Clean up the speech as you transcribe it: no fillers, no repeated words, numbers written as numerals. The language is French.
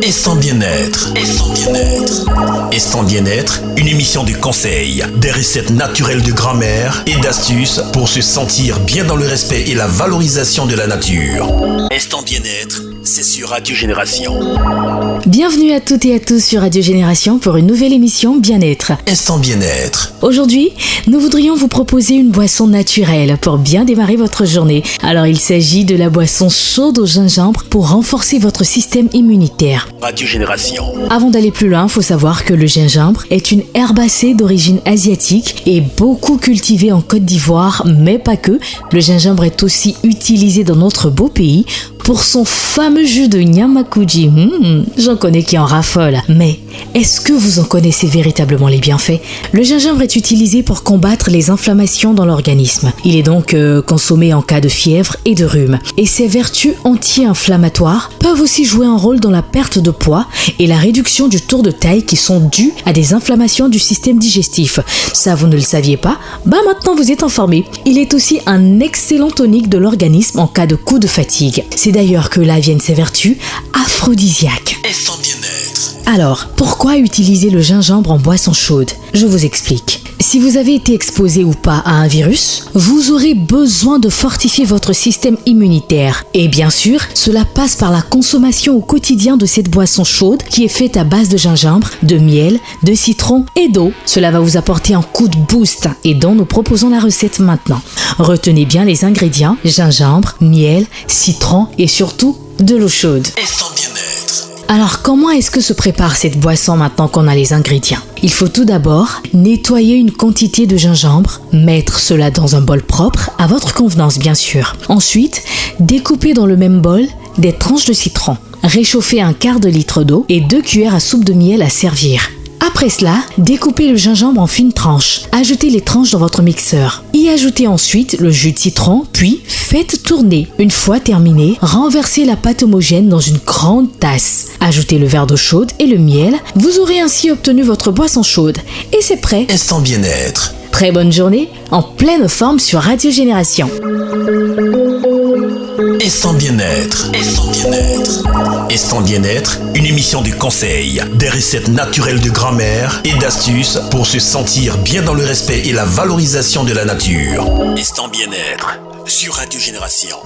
Instant bien-être. Instant bien-être, une émission de conseils, des recettes naturelles de grand-mère et d'astuces pour se sentir bien dans le respect et la valorisation de la nature. Instant bien-être, c'est sur Radio Génération. Bienvenue à toutes et à tous sur Radio Génération pour une nouvelle émission Bien-être. Instant bien-être. Aujourd'hui, nous voudrions vous proposer une boisson naturelle pour bien démarrer votre journée. Alors il s'agit de la boisson chaude au gingembre pour renforcer votre système immunitaire. Radio Génération. Avant d'aller plus loin, il faut savoir que le gingembre est une herbacée d'origine asiatique et beaucoup cultivée en Côte d'Ivoire, mais pas que. Le gingembre est aussi utilisé dans notre beau pays pour son fameux jus de Nyamakuji. J'en connais qui en raffolent. Mais est-ce que vous en connaissez véritablement les bienfaits? Le gingembre est utilisé pour combattre les inflammations dans l'organisme. Il est donc consommé en cas de fièvre et de rhume. Et ses vertus anti-inflammatoires peuvent aussi jouer un rôle dans la perte de poids et la réduction du tour de taille qui sont dues à des inflammations du système digestif. Ça, vous ne le saviez pas? Maintenant vous êtes informé. Il est aussi un excellent tonique de l'organisme en cas de coup de fatigue. C'est d'ailleurs que là viennent ses vertus aphrodisiaques. Instant bien-être. Alors, pourquoi utiliser le gingembre en boisson chaude? Je vous explique. Si vous avez été exposé ou pas à un virus, vous aurez besoin de fortifier votre système immunitaire. Et bien sûr, cela passe par la consommation au quotidien de cette boisson chaude qui est faite à base de gingembre, de miel, de citron et d'eau. Cela va vous apporter un coup de boost et dont nous proposons la recette maintenant. Retenez bien les ingrédients: gingembre, miel, citron et surtout de l'eau chaude. Instant bien-être. Alors, comment est-ce que se prépare cette boisson maintenant qu'on a les ingrédients? Il faut tout d'abord nettoyer une quantité de gingembre, mettre cela dans un bol propre, à votre convenance bien sûr. Ensuite, découper dans le même bol des tranches de citron. Réchauffer un quart de litre d'eau et 2 cuillères à soupe de miel à servir. Après cela, découpez le gingembre en fines tranches. Ajoutez les tranches dans votre mixeur. Y ajoutez ensuite le jus de citron, puis faites tourner. Une fois terminé, renversez la pâte homogène dans une grande tasse. Ajoutez le verre d'eau chaude et le miel. Vous aurez ainsi obtenu votre boisson chaude. Et c'est prêt. Instant bien-être. Très bonne journée, en pleine forme sur Radio Génération. Instant bien-être. Instant bien-être, une émission de conseils, des recettes naturelles de grand-mère et d'astuces pour se sentir bien dans le respect et la valorisation de la nature. Instant bien-être sur Radio Génération.